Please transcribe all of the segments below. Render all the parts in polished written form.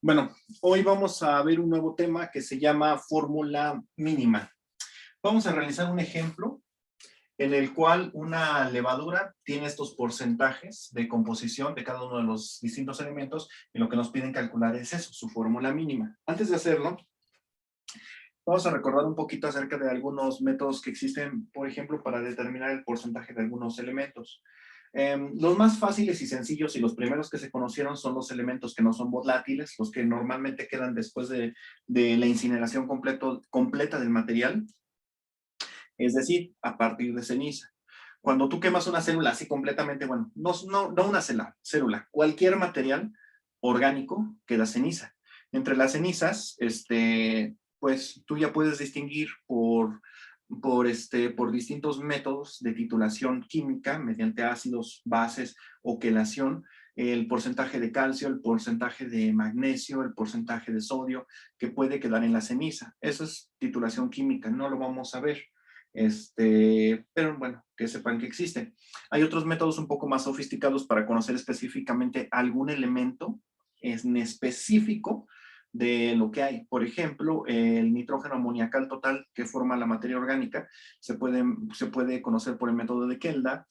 Bueno, hoy vamos a ver un nuevo tema que se llama fórmula mínima. Vamos a realizar un ejemplo en el cual una levadura tiene estos porcentajes de composición de cada uno de los distintos elementos y lo que nos piden calcular es eso, su fórmula mínima. Antes de hacerlo, vamos a recordar un poquito acerca de algunos métodos que existen, por ejemplo, para determinar el porcentaje de algunos elementos. Los más fáciles y sencillos y los primeros que se conocieron son los elementos que no son volátiles, los que normalmente quedan después de la incineración completa del material, es decir, a partir de ceniza. Cuando tú quemas una célula así completamente, bueno, no una célula, cualquier material orgánico queda ceniza. Entre las cenizas, pues tú ya puedes distinguir por distintos métodos de titulación química mediante ácidos, bases o quelación, el porcentaje de calcio, el porcentaje de magnesio, el porcentaje de sodio que puede quedar en la ceniza. Eso es titulación química, no lo vamos a ver. Pero bueno, que sepan que existen. Hay otros métodos un poco más sofisticados para conocer específicamente algún elemento en específico de lo que hay. Por ejemplo, el nitrógeno amoniacal total que forma la materia orgánica se puede conocer por el método de Kelda.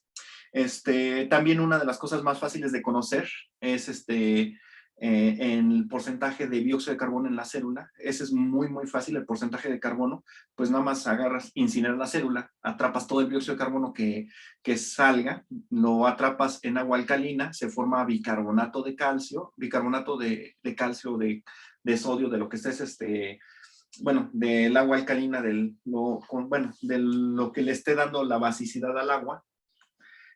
También una de las cosas más fáciles de conocer es en el porcentaje de dióxido de carbono en la célula. Ese es muy, muy fácil, el porcentaje de carbono. Pues nada más agarras, incineras la célula, atrapas todo el dióxido de carbono que salga, lo atrapas en agua alcalina, se forma bicarbonato de calcio, calcio, de sodio, de lo que estés, bueno, del agua alcalina, de lo que le esté dando la basicidad al agua,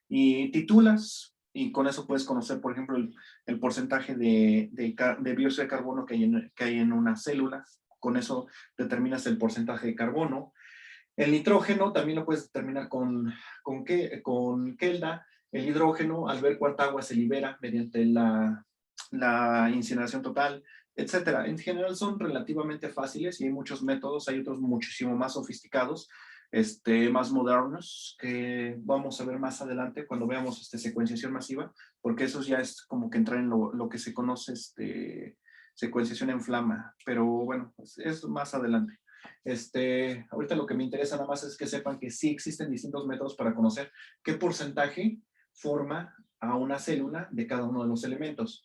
y titulas, y con eso puedes conocer, por ejemplo, el porcentaje de dióxido de carbono que hay en una célula. Con eso determinas el porcentaje de carbono. El nitrógeno también lo puedes determinar con Kelda. El hidrógeno, al ver cuánta agua se libera mediante la incineración total, etcétera. En general son relativamente fáciles y hay muchos métodos, hay otros muchísimo más sofisticados, más modernos, que vamos a ver más adelante cuando veamos secuenciación masiva, porque eso ya es como que entrar en lo que se conoce secuenciación en flama, pero bueno, pues es más adelante. Ahorita lo que me interesa nada más es que sepan que sí existen distintos métodos para conocer qué porcentaje forma a una célula de cada uno de los elementos.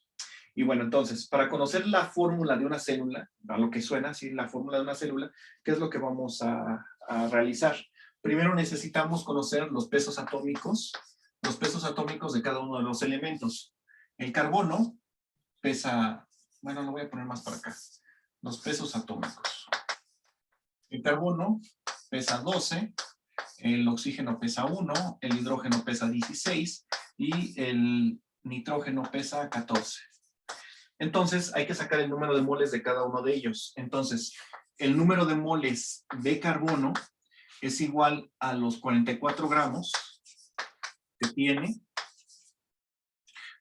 Y bueno, entonces, para conocer la fórmula de una célula, a lo que suena, sí, la fórmula de una célula, ¿qué es lo que vamos a realizar? Primero necesitamos conocer los pesos atómicos de cada uno de los elementos. El carbono pesa, bueno, lo voy a poner más para acá, los pesos atómicos. El carbono pesa 12, el oxígeno pesa 1, el hidrógeno pesa 16 y el nitrógeno pesa 14. Entonces hay que sacar el número de moles de cada uno de ellos. Entonces, el número de moles de carbono es igual a los 44 gramos que tiene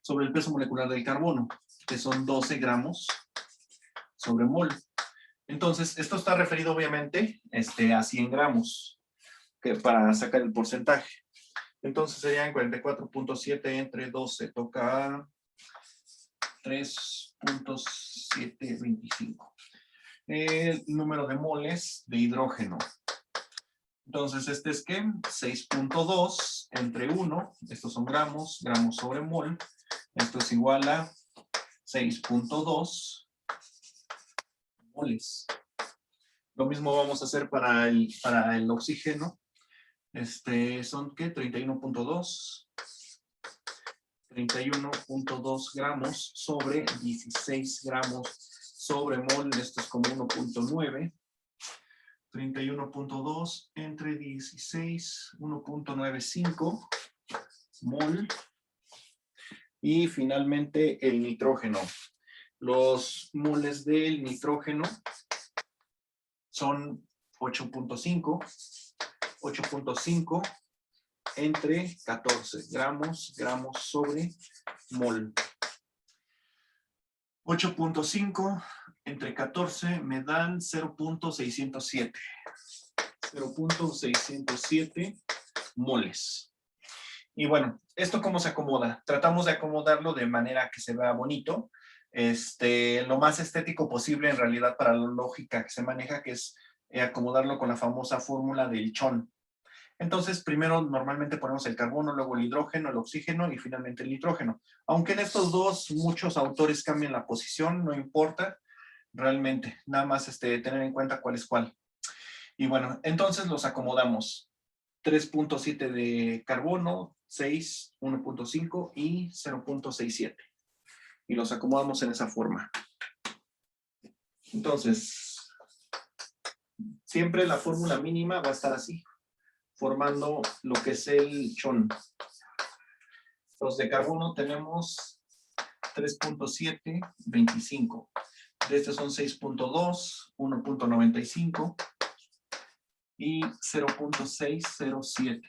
sobre el peso molecular del carbono, que son 12 gramos sobre mol. Entonces, esto está referido obviamente a 100 gramos para sacar el porcentaje. Entonces serían 44.7 entre 12, toca 3.725. El número de moles de hidrógeno. Entonces, es que 6.2 entre 1, estos son gramos sobre mol. Esto es igual a 6.2 moles. Lo mismo vamos a hacer para el oxígeno. Son ¿qué? 31.2 gramos sobre 16 gramos sobre mol. Esto es como 1.9. 31.2 entre 16, 1.95 mol. Y finalmente el nitrógeno. Los moles del nitrógeno son 8.5 entre 14 gramos sobre mol. 8.5 entre 14 me dan 0.607. 0.607 moles. Y bueno, ¿esto cómo se acomoda? Tratamos de acomodarlo de manera que se vea bonito. lo más estético posible en realidad para la lógica que se maneja, que es acomodarlo con la famosa fórmula del Chon. Entonces, primero normalmente ponemos el carbono, luego el hidrógeno, el oxígeno y finalmente el nitrógeno. Aunque en estos dos muchos autores cambian la posición, no importa realmente, nada más tener en cuenta cuál es cuál. Y bueno, entonces los acomodamos. 3.7 de carbono, 6, 1.5 y 0.67. Y los acomodamos en esa forma. Entonces, siempre la fórmula mínima va a estar así, formando lo que es el Chon. Los de carbono tenemos 3.7, 25. De estos son 6.2, 1.95 y 0.607.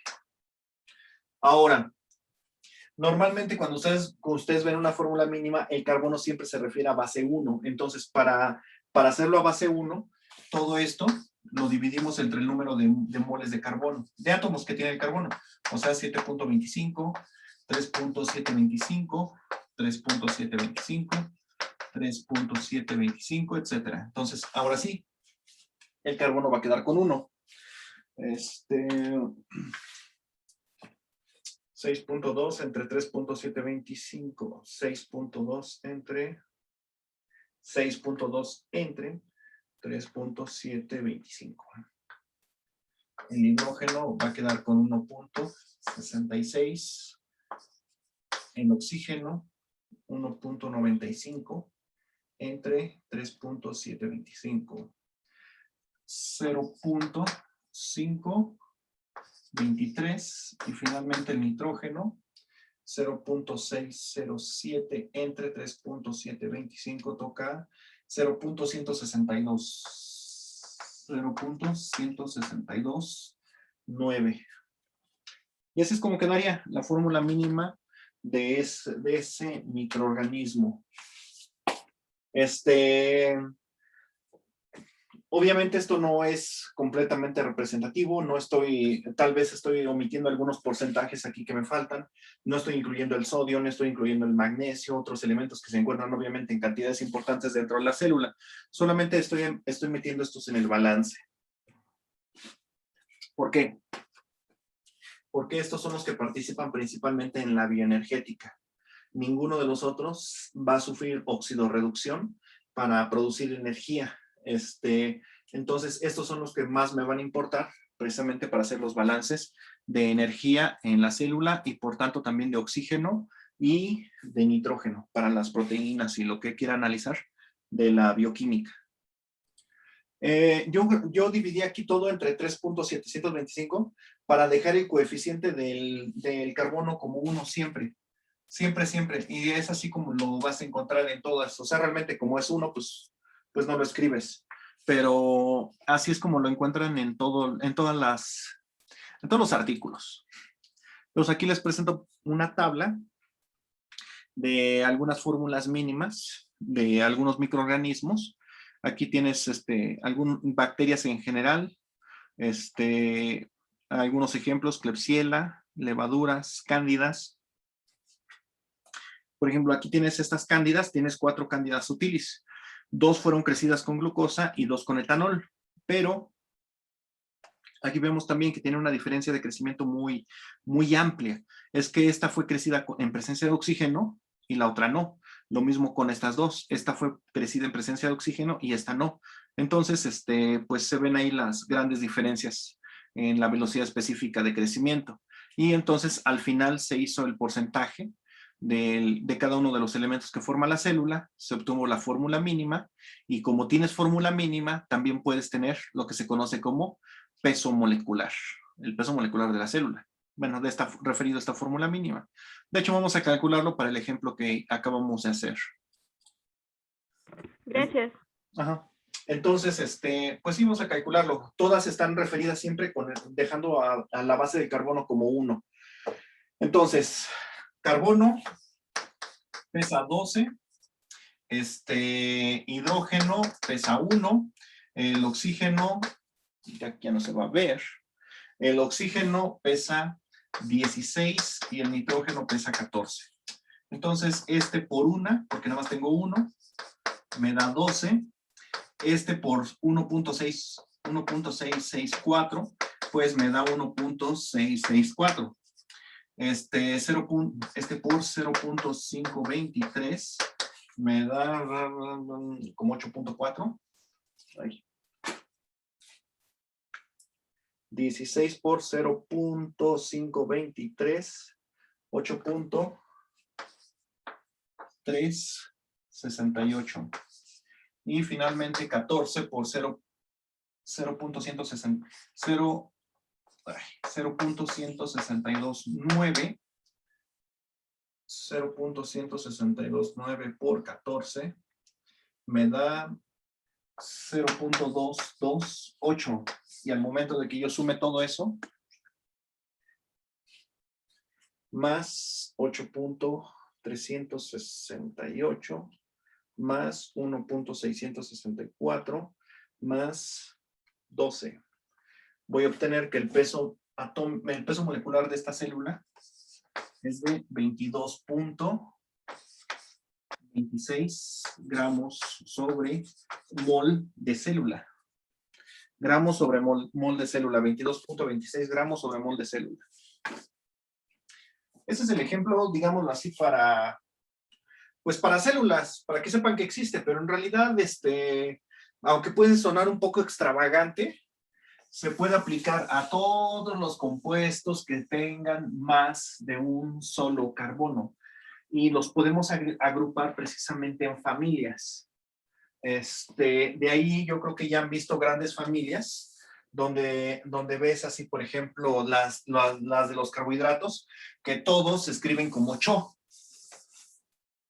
Ahora, normalmente cuando ustedes ven una fórmula mínima, el carbono siempre se refiere a base 1. Entonces, para hacerlo a base 1, todo esto lo dividimos entre el número de moles de carbono, de átomos que tiene el carbono. O sea, 7.25, 3.725, 3.725, 3.725, etc. Entonces, ahora sí, el carbono va a quedar con 1. 6.2 entre 3.725, 6.2 entre 3.725. El hidrógeno va a quedar con 1.66. El oxígeno, 1.95 entre 3.725. 0.523 y finalmente el nitrógeno 0.607 entre 3.725 toca 0.162. 0.162.9. Y así es como quedaría la fórmula mínima de ese microorganismo. Obviamente esto no es completamente representativo, tal vez estoy omitiendo algunos porcentajes aquí que me faltan, no estoy incluyendo el sodio, no estoy incluyendo el magnesio, otros elementos que se encuentran obviamente en cantidades importantes dentro de la célula, solamente estoy metiendo estos en el balance. ¿Por qué? Porque estos son los que participan principalmente en la bioenergética. Ninguno de los otros va a sufrir oxidorreducción para producir energía. Entonces, estos son los que más me van a importar precisamente para hacer los balances de energía en la célula y por tanto también de oxígeno y de nitrógeno para las proteínas y lo que quiera analizar de la bioquímica. Yo dividí aquí todo entre 3.725 para dejar el coeficiente del carbono como 1 siempre. Siempre, siempre. Y es así como lo vas a encontrar en todas. O sea, realmente como es 1, pues no lo escribes. Pero así es como lo encuentran en todos los artículos. Entonces aquí les presento una tabla de algunas fórmulas mínimas de algunos microorganismos. Aquí tienes bacterias en general, algunos ejemplos, Klebsiella, levaduras, cándidas. Por ejemplo, aquí tienes estas cándidas, tienes 4 cándidas sutilis. 2 fueron crecidas con glucosa y 2 con etanol, pero aquí vemos también que tiene una diferencia de crecimiento muy, muy amplia. Es que esta fue crecida en presencia de oxígeno y la otra no. Lo mismo con estas dos. Esta fue crecida en presencia de oxígeno y esta no. Entonces, pues se ven ahí las grandes diferencias en la velocidad específica de crecimiento. Y entonces, al final se hizo el porcentaje de cada uno de los elementos que forma la célula, se obtuvo la fórmula mínima, y como tienes fórmula mínima, también puedes tener lo que se conoce como peso molecular, el peso molecular de la célula. Bueno, referido a esta fórmula mínima. De hecho, vamos a calcularlo para el ejemplo que acabamos de hacer. Gracias. Ajá. Entonces, pues sí, vamos a calcularlo. Todas están referidas siempre dejando a la base del carbono como 1. Entonces, carbono pesa 12, hidrógeno pesa 1, el oxígeno, ya no se va a ver, el oxígeno pesa 16 y el nitrógeno pesa 14. Entonces, este por una, porque nada más tengo uno, me da 12. Este por 1.664, pues me da 1.664. Este por 0.523 me da como 8.4. 16 por 0.523, 8.368. Y finalmente 14 por 0.1629. 0.1629 por 14 me da 0.228. Y al momento de que yo sume todo eso, más 8.368, más 1.664, más 12. Voy a obtener que el peso molecular de esta célula es de 22.26 gramos sobre mol de célula. Gramos sobre mol de célula, 22.26 gramos sobre mol de célula. Ese es el ejemplo, digámoslo así, para células, para que sepan que existe, pero en realidad, aunque puede sonar un poco extravagante, se puede aplicar a todos los compuestos que tengan más de un solo carbono. Y los podemos agrupar precisamente en familias. De ahí yo creo que ya han visto grandes familias donde ves así, por ejemplo, las de los carbohidratos, que todos se escriben como CHO.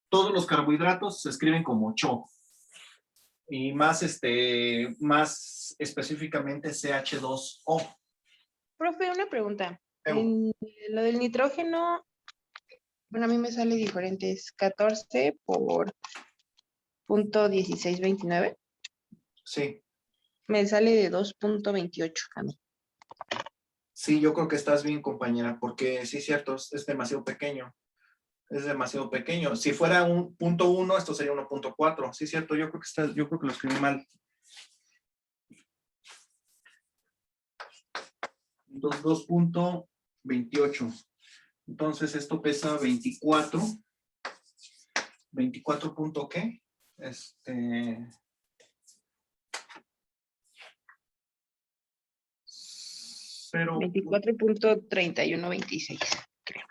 Todos los carbohidratos se escriben como CHO. Y más específicamente CH2O. Profe, una pregunta. En lo del nitrógeno, bueno, a mí me sale diferente, es 14 por .1629. Sí. Me sale de 2.28 a mí. Sí, yo creo que estás bien, compañera, porque sí es cierto, es demasiado pequeño. Es demasiado pequeño. Si fuera un .1, esto sería 1.4. Sí es cierto, yo creo que lo escribí mal. Entonces, 2.28. Entonces, esto pesa 24. ¿24 punto qué? 24.3126, creo.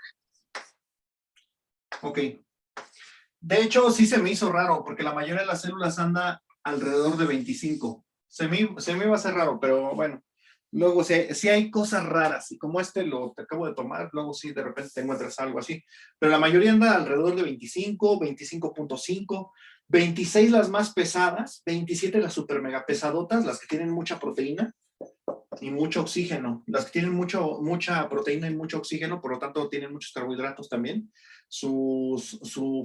Ok. De hecho, sí se me hizo raro, porque la mayoría de las células anda alrededor de 25. Se me iba a hacer raro, pero bueno. Luego, si hay cosas raras, y como te acabo de tomar, luego sí, de repente te encuentras algo así. Pero la mayoría anda alrededor de 25, 25.5, 26 las más pesadas, 27 las super mega pesadotas, las que tienen mucha proteína y mucho oxígeno. Las que tienen mucha proteína y mucho oxígeno, por lo tanto tienen muchos carbohidratos también. Su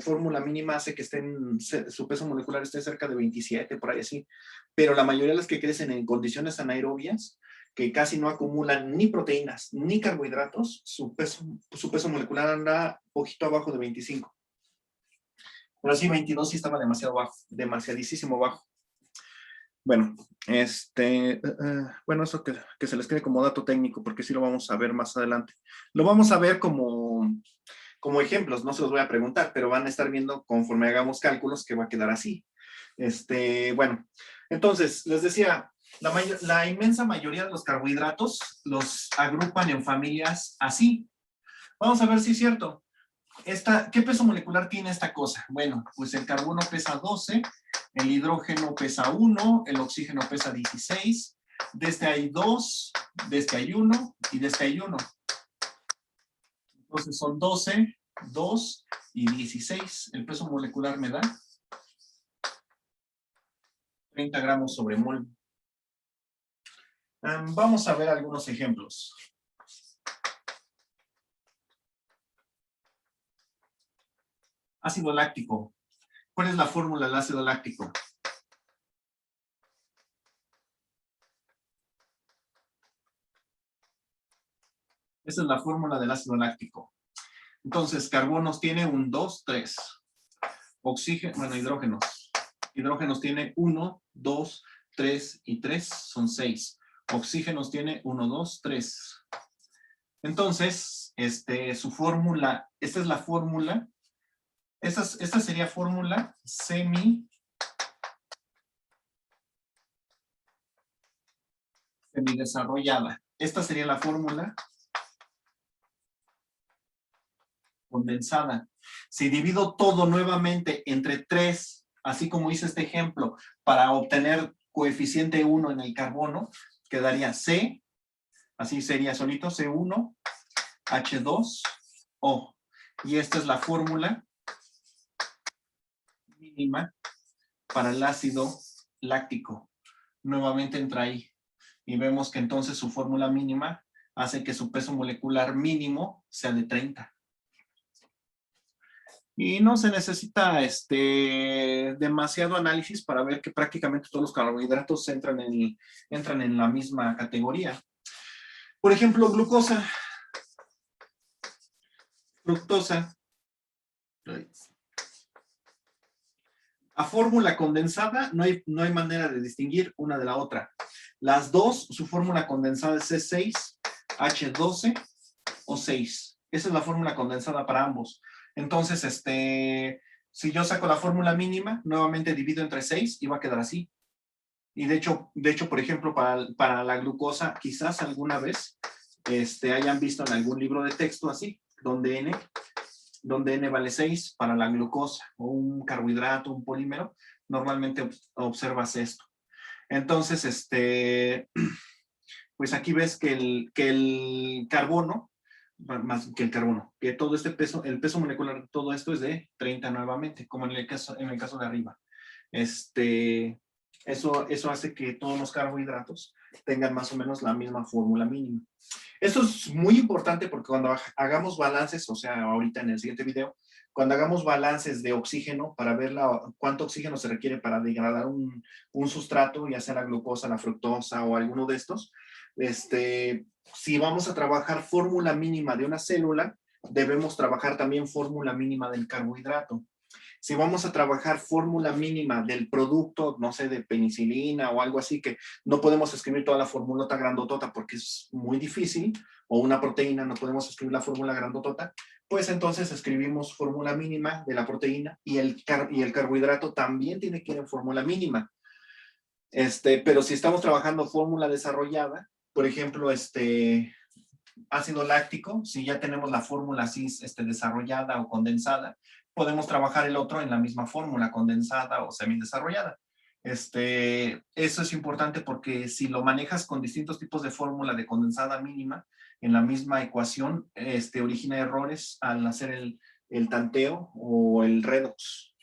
fórmula mínima hace que su peso molecular esté cerca de 27, por ahí así. Pero la mayoría de las que crecen en condiciones anaerobias, que casi no acumulan ni proteínas ni carbohidratos, su peso molecular anda un poquito abajo de 25. Pero sí, 22 sí estaba demasiado bajo, demasiadísimo bajo. Bueno, bueno, eso que se les quede como dato técnico, porque sí lo vamos a ver más adelante. Lo vamos a ver como ejemplos, no se los voy a preguntar, pero van a estar viendo conforme hagamos cálculos que va a quedar así. Bueno, entonces, les decía, la inmensa mayoría de los carbohidratos los agrupan en familias así. Vamos a ver si es cierto. ¿Qué peso molecular tiene esta cosa? Bueno, pues el carbono pesa 12, el hidrógeno pesa 1, el oxígeno pesa 16, de este hay 2, de este hay 1 y de este hay 1. Entonces son 12, 2 y 16. El peso molecular me da 30 gramos sobre mol. Vamos a ver algunos ejemplos. Ácido láctico. ¿Cuál es la fórmula del ácido láctico? Esa es la fórmula del ácido láctico. Entonces, carbonos tiene 1, 2, 3. Oxígeno, bueno, hidrógenos. Hidrógenos tiene 1, 2, 3 y 3 son 6. Oxígenos tiene 1, 2, 3. Entonces, su fórmula, esta es la fórmula. Esta sería fórmula semidesarrollada. Esta sería la fórmula condensada. Si divido todo nuevamente entre 3, así como hice este ejemplo, para obtener coeficiente 1 en el carbono, quedaría C, así sería solito, C1, H2O. Y esta es la fórmula mínima para el ácido láctico. Nuevamente entra ahí. Y vemos que entonces su fórmula mínima hace que su peso molecular mínimo sea de 30. Y no se necesita demasiado análisis para ver que prácticamente todos los carbohidratos entran en la misma categoría. Por ejemplo, glucosa. Fructosa. A fórmula condensada no hay manera de distinguir una de la otra. Las dos, su fórmula condensada es C6, H12 o 6. Esa es la fórmula condensada para ambos. Entonces, si yo saco la fórmula mínima, nuevamente divido entre 6 y va a quedar así. Y de hecho, por ejemplo, para la glucosa, quizás alguna vez hayan visto en algún libro de texto así, donde N vale 6 para la glucosa o un carbohidrato, un polímero, normalmente observas esto. Entonces, pues aquí ves que el carbono, más que el carbono, que todo este peso, el peso molecular de todo esto es de 30 nuevamente, como en el caso de arriba. Eso hace que todos los carbohidratos tengan más o menos la misma fórmula mínima. Esto es muy importante porque cuando hagamos balances, o sea, ahorita en el siguiente video, cuando hagamos balances de oxígeno para ver cuánto oxígeno se requiere para degradar un sustrato, ya sea la glucosa, la fructosa o alguno de estos, si vamos a trabajar fórmula mínima de una célula, debemos trabajar también fórmula mínima del carbohidrato. Si vamos a trabajar fórmula mínima del producto, no sé, de penicilina o algo así, que no podemos escribir toda la formulota grandotota porque es muy difícil, o una proteína, no podemos escribir la fórmula grandotota, pues entonces escribimos fórmula mínima de la proteína y el carbohidrato también tiene que ir en fórmula mínima. Pero si estamos trabajando fórmula desarrollada, por ejemplo, ácido láctico, si ya tenemos la fórmula así desarrollada o condensada, podemos trabajar el otro en la misma fórmula, condensada o semidesarrollada. Eso es importante porque si lo manejas con distintos tipos de fórmula de condensada mínima en la misma ecuación, origina errores al hacer el tanteo o el redox.